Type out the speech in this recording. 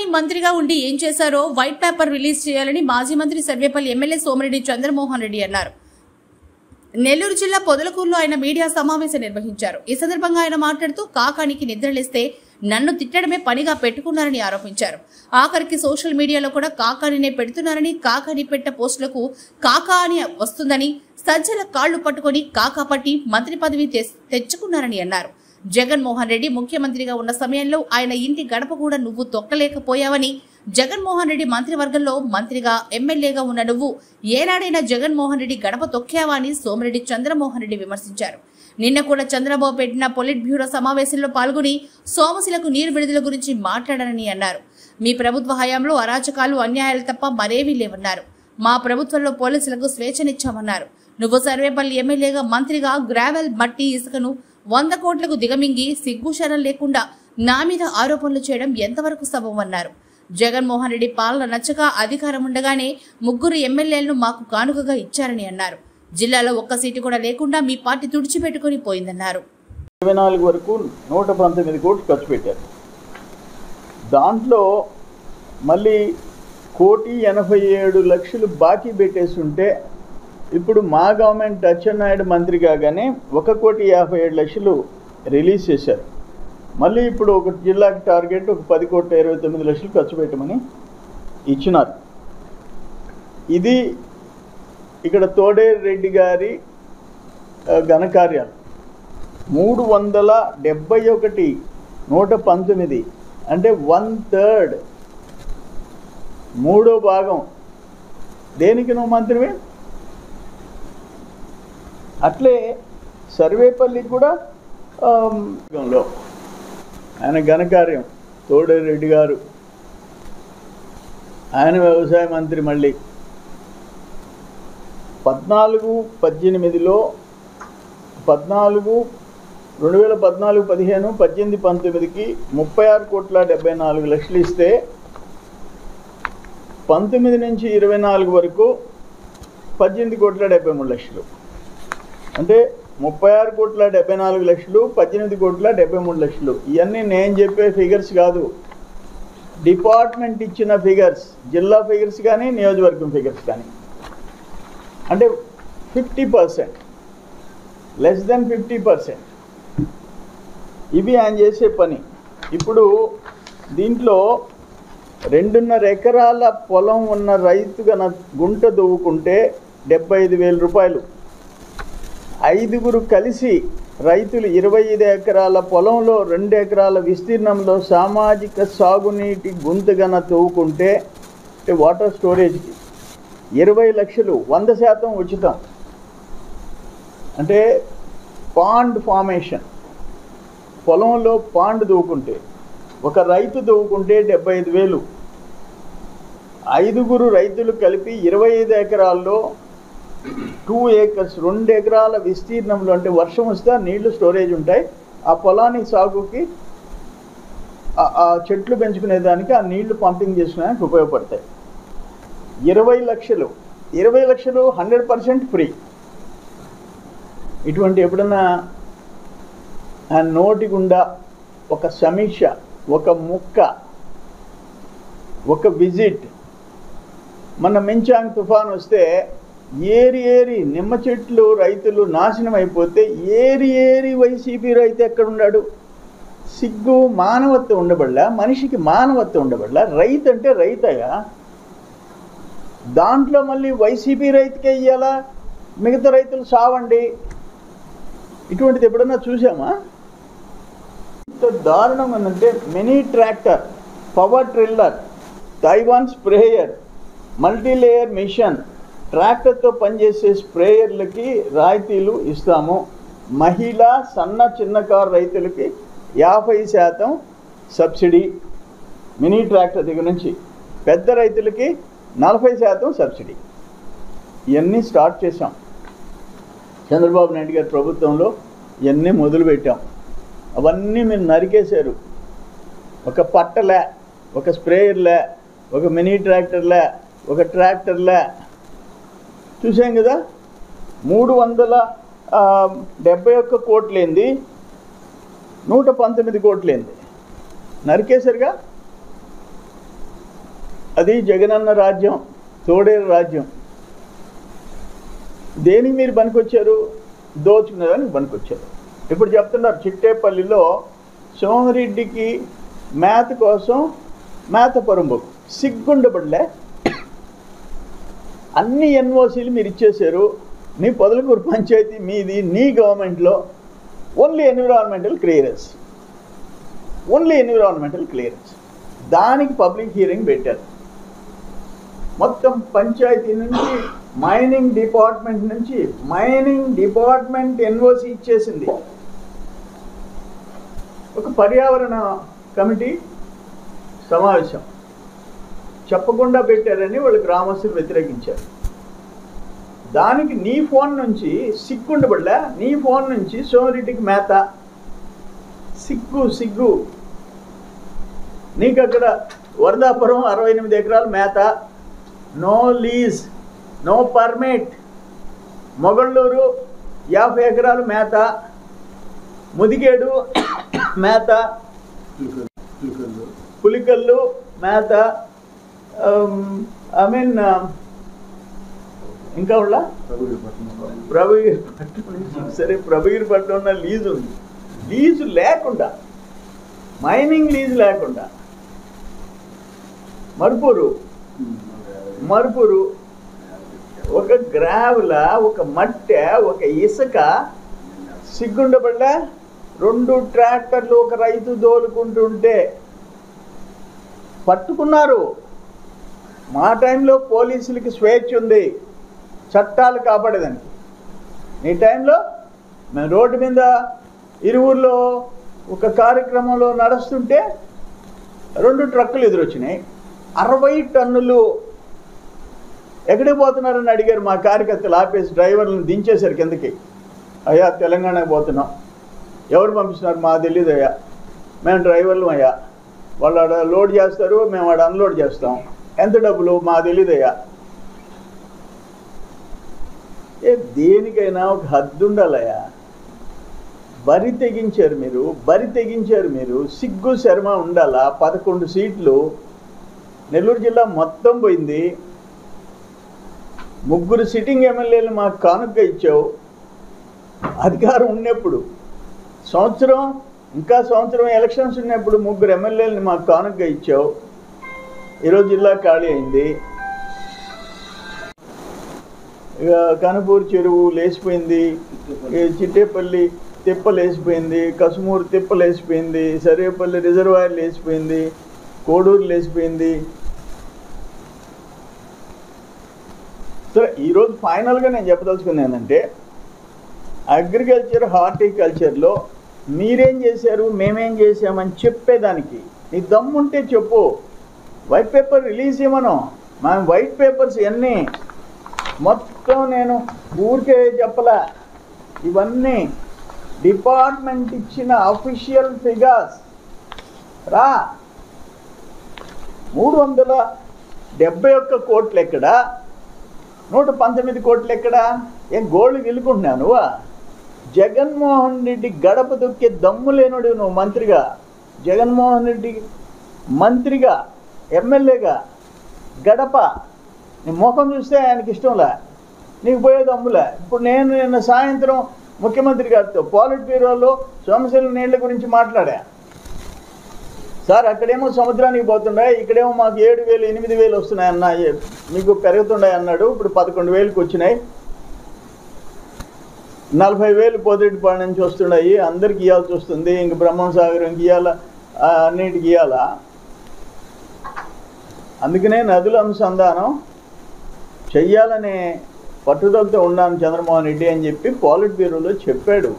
కాకాని మంత్రిగా ఉండి ఏం చేశారో వైట్ పేపర్ రిలీజ్ చేయాలని మాజీ మంత్రి సర్వేపల్లి ఎమ్మెల్యే సోమిరెడ్డి చంద్రమోహన్ రెడ్డి అన్నారు. నెల్లూరు జిల్లా పొదలకూరులో ఆయన మీడియా సమావేశం నిర్వహించారు. ఈ సందర్భంగా ఆయన మాట్లాడుతూ కాకానికి నిద్రలేస్తే నన్ను తిట్టడమే పనిగా పెట్టుకున్నారని ఆరోపించారు. ఆఖరికి సోషల్ మీడియాలో కూడా కాకానినే పెడుతున్నారని, కాకాని పెట్ట పోస్టులకు కాకా అని వస్తుందని, సజ్జల కాళ్లు పట్టుకుని కాకా పట్టి మంత్రి పదవి తెచ్చుకున్నారని అన్నారు. జగన్మోహన్ రెడ్డి ముఖ్యమంత్రిగా ఉన్న సమయంలో ఆయన ఇంటి గడప కూడా నువ్వు తొక్కలేకపోయావని, జగన్మోహన్ రెడ్డి మంత్రివర్గంలో మంత్రిగా ఎమ్మెల్యేగా ఉన్న నువ్వు ఏనాడైనా జగన్మోహన్ రెడ్డి గడప తొక్కావా అని సోమిరెడ్డి చంద్రమోహన్ రెడ్డి విమర్శించారు. నిన్న కూడా చంద్రబాబు పెట్టిన పొలిట్ బ్యూరో సమావేశంలో పాల్గొని సోమశిలకు నీరు విడుదల గురించి మాట్లాడారని అన్నారు. మీ ప్రభుత్వ హయాంలో అరాచకాలు, అన్యాయాలు తప్ప మరేవీ లేవన్నారు. మా ప్రభుత్వంలో పోలీసులకు స్వేచ్ఛనిచ్చామన్నారు. నువ్వు సర్వేపల్లి ఎమ్మెల్యేగా మంత్రిగా గ్రావెల్, మట్టి, ఇసుకను 100 కోట్లకు దిగమింగి సిగ్గుశరం లేకుండా నా మీద ఆరోపణలు చేయడం ఎంతవరకు సబబన్నారు. జగన్మోహన్ రెడ్డి పాలన నచ్చక అధికారం ఉండగానే 3 ఎమ్మెల్యేలను మాకు కానుకగా ఇచ్చారని అన్నారు. జిల్లాలో ఒక్క సీటు కూడా లేకుండా మీ పార్టీ తుడిచిపెట్టుకుని పోయిందన్నారు. 24 వరకు 119 కోట్లు ఖర్చు పెట్టారు. దాంట్లో మళ్ళీ 1,87,00,000 బాకీ పెట్టేసి ఉంటే ఇప్పుడు మా గవర్నమెంట్ అచ్చెన్నాయుడు మంత్రి కాగానే 1,57,00,000 రిలీజ్ చేశారు. మళ్ళీ ఇప్పుడు ఒక జిల్లాకి టార్గెట్ ఒక 10,29,00,000 ఖర్చు పెట్టమని ఇచ్చినారు. ఇది ఇక్కడ తోడేరు రెడ్డి గారి ఘనకార్యాలు. 371, 119 అంటే 1/3, 3వ భాగం దేనికి నువ్వు మంత్రివే. అట్లే సర్వేపల్లి కూడా ఆయన ఘనకార్యం తోడేరు రెడ్డి గారు, ఆయన వ్యవసాయ మంత్రి. మళ్ళీ 14-18లో 2014-15, 18-19కి 36,74,00,000 ఇస్తే 19 నుంచి 24 వరకు 18,73,00,000. అంటే 36,74,00,000, 18,73,00,000. ఇవన్నీ నేను చెప్పే ఫిగర్స్ కాదు, డిపార్ట్మెంట్ ఇచ్చిన ఫిగర్స్, జిల్లా ఫిగర్స్ కానీ నియోజకవర్గం ఫిగర్స్ కానీ. అంటే 50%, లెస్ దెన్ 50%. ఇవి ఆయన చేసే పని. ఇప్పుడు దీంట్లో 2.5 ఎకరాల పొలం ఉన్న రైతు గన గుంట దువ్వుకుంటే 75,000 రూపాయలు. 5గురు కలిసి రైతులు 25 ఎకరాల పొలంలో 2 ఎకరాల విస్తీర్ణంలో సామాజిక సాగునీటి గుంతగన తవ్వుకుంటే వాటర్ స్టోరేజ్కి 20 లక్షలు, 100% ఉచితం. అంటే పాండ్ ఫార్మేషన్, పొలంలో పాండ్ దువ్వుకుంటే, ఒక రైతు దువ్వుకుంటే 75,000. 5గురు రైతులు కలిపి 25 ఎకరాల్లో 2 ఏకర్స్, 2 ఎకరాల విస్తీర్ణంలో, అంటే వర్షం వస్తే నీళ్లు స్టోరేజ్ ఉంటాయి. ఆ పొలానికి సాగుకి, ఆ చెట్లు పెంచుకునేదానికి, ఆ నీళ్లు పంపింగ్ చేసుకునేదానికి ఉపయోగపడతాయి. 20 లక్షలు, 100% ఫ్రీ. ఇటువంటి ఎప్పుడన్నా ఆ నోటి గుండా ఒక సమీక్ష, ఒక ముక్క, ఒక విజిట్. మన మించాంగ్ తుఫాన్ వస్తే ఏరి నిమ్మ చెట్లు రైతులు నాశనం అయిపోతే ఏరి వైసీపీ రైతు ఎక్కడున్నాడు? సిగ్గు, మానవత్వం ఉండబడలా, మనిషికి మానవత్వం ఉండబడలా. రైతు అంటే రైతయ్యా. దాంట్లో మళ్ళీ వైసీపీ రైతుకే ఇయ్యాలా, మిగతా రైతులు సావండి. ఇటువంటిది ఎప్పుడన్నా చూసామా? ఇంత దారుణం ఏంటంటే mini tractor, power tiller, Taiwan sprayer, multilayer machine, ట్రాక్టర్తో పనిచేసే స్ప్రేయర్లకి రాయితీలు ఇస్తాము. మహిళా సన్న చిన్నకారు రైతులకి 50% సబ్సిడీ మినీ ట్రాక్టర్ దగ్గర నుంచి, పెద్ద రైతులకి 40% సబ్సిడీ. ఇవన్నీ స్టార్ట్ చేశాం. చంద్రబాబు నాయుడు గారి ప్రభుత్వంలో ఇవన్నీ మొదలుపెట్టాం. అవన్నీ మీరు నరికేశారు. ఒక పట్టలే, ఒక స్ప్రేయర్లే, ఒక మినీ ట్రాక్టర్లే, ఒక ట్రాక్టర్లే చూసాం కదా. 371 కోట్లేంది, 119 కోట్లేంది, నరికేశారుగా. అది జగనన్న రాజ్యం, తోడేరు రాజ్యం. దేనికి మీరు పనికొచ్చారు? దోచుకునేదానికి పనికొచ్చారు. ఇప్పుడు చెప్తున్నారు చిట్టేపల్లిలో సోమిరెడ్డికి మేత కోసం మేత పరుంబకు సిగ్గుండబడలే. అన్ని ఎన్ఓసీలు మీరు ఇచ్చేశారు. నీ పొదలకూరు పంచాయతీ మీది, నీ గవర్నమెంట్లో ఓన్లీ ఎన్విరాన్మెంటల్ క్లియరెన్స్, దానికి పబ్లిక్ హీరింగ్ పెట్టారు. మొత్తం పంచాయతీ నుంచి మైనింగ్ డిపార్ట్మెంట్ ఎన్ఓసి ఇచ్చేసింది. ఒక పర్యావరణ కమిటీ సమావేశం చెప్పకుండా పెట్టారని వాళ్ళు గ్రామస్తులు వ్యతిరేకించారు. దానికి నీ ఫోన్ నుంచి సిగ్గుండబడలే, నీ ఫోన్ నుంచి సోమిరెడ్డికి మేత. సిగ్గు నీకు అక్కడ వరదాపురం 68 ఎకరాలు మేత, no lease, no permit. Mogalluru 50 ఎకరాలు మేత, ముదిగేడు మేత, పులికల్లు మేత, ఇంకా వాళ్ళ ప్రభుగిరిపట్నం. సరే, ప్రభుగిరిపట్నం లీజు ఉంది. లీజు లేకుండా, మైనింగ్ లీజు లేకుండా మరుపూరు ఒక గ్రావుల, ఒక మట్టె, ఒక ఇసుక సిగ్గుండబడ్డా 2 ట్రాక్టర్లు ఒక రైతు దోలుకుంటుంటే పట్టుకున్నారు. మా టైంలో పోలీసులకి స్వేచ్ఛ ఉంది చట్టాలు కాపాడేదానికి. నీ టైంలో మేము రోడ్డు మీద ఇరువురులో ఒక కార్యక్రమంలో నడుస్తుంటే 2 ట్రక్కులు ఎదురొచ్చినాయి, 60 టన్నులు. ఎక్కడికి పోతున్నారని అడిగారు మా కార్యకర్తలు. ఆపేసి డ్రైవర్లను దించేశారు కిందకి. అయ్యా తెలంగాణకు పోతున్నాం. ఎవరు పంపిస్తున్నారు? మా తెలియదు అయ్యా, మేము డ్రైవర్లు అయ్యా. వాళ్ళు ఆడ లోడ్ చేస్తారు, మేము ఆడ అన్లోడ్ చేస్తాం. ఎంత డబ్బులు? మా తెలియదు అయ్యా. దేనికైనా ఒక హద్దు ఉండాలయ్యా. బరి తెగించారు మీరు. సిగ్గు శర్మ ఉండాలా. 11 సీట్లు నెల్లూరు జిల్లా మొత్తం పోయింది. 3 సిట్టింగ్ ఎమ్మెల్యేలు మాకు కానుకగా ఇచ్చావు. అధికారం ఉన్నప్పుడు సంవత్సరం ఎలక్షన్స్ ఉన్నప్పుడు 3 ఎమ్మెల్యేలని మాకు కానుకగా ఇచ్చావు. ఈరోజు జిల్లా ఖాళీ అయింది. ఇక కనుపూరు చెరువు లేచిపోయింది, చిట్టేపల్లి తిప్ప లేచిపోయింది, కసుమూరు తిప్ప లేచిపోయింది, సర్వేపల్లి రిజర్వాయర్ లేచిపోయింది, కోడూరు లేచిపోయింది. సరే, ఈరోజు ఫైనల్గా నేను చెప్పదలుచుకుంది ఏంటంటే, అగ్రికల్చర్ హార్టికల్చర్లో మీరేం చేశారు, మేమేం చేసామని చెప్పేదానికి నీ దమ్ముంటే చెప్పు. వైట్ పేపర్ రిలీజ్ చేయమను. మనం వైట్ పేపర్స్ ఎన్ని మొత్తం నేను ఊరికే చెప్పలా. ఇవన్నీ డిపార్ట్మెంట్ ఇచ్చిన అఫీషియల్ ఫిగర్స్ రా. 371 కోట్లు ఎక్కడా, 119 కోట్లు ఎక్కడా? ఏం గోల్డ్ గెలుకుంటున్నావు నువ్వా? జగన్మోహన్ రెడ్డి గడప దొక్కే దమ్ము లేనుడు నువ్వు మంత్రిగా. జగన్మోహన్ రెడ్డి మంత్రిగా, ఎమ్మెల్యేగా గడప నీ ముఖం చూస్తే ఆయనకి ఇష్టంలే, నీకు పోయే దమ్ములే. ఇప్పుడు నేను నిన్న సాయంత్రం ముఖ్యమంత్రి గారితో పాలిట్ బ్యూరోలో సోమశిల నీళ్ల గురించి మాట్లాడా. సార్, అక్కడేమో సముద్రానికి పోతున్నాయి, ఇక్కడేమో మాకు 7,000 8,000 వస్తున్నాయన్న, మీకు పెరుగుతున్నాయి అన్నాడు. ఇప్పుడు 11,000కి వచ్చినాయి. 40,000 పోతిరెడ్డిపాడు నుంచి వస్తున్నాయి. అందరికి ఇవ్వాల్సి వస్తుంది. ఇంక బ్రహ్మంసాగరంకి ఇవ్వాలా, అన్నిటికి ఇవ్వాలా. అందుకనే నదుల అనుసంధానం చెయ్యాలనే పట్టుదలతో ఉన్నాను చంద్రమోహన్ రెడ్డి అని చెప్పి పాలిట్ బ్యూరోలో చెప్పాడు.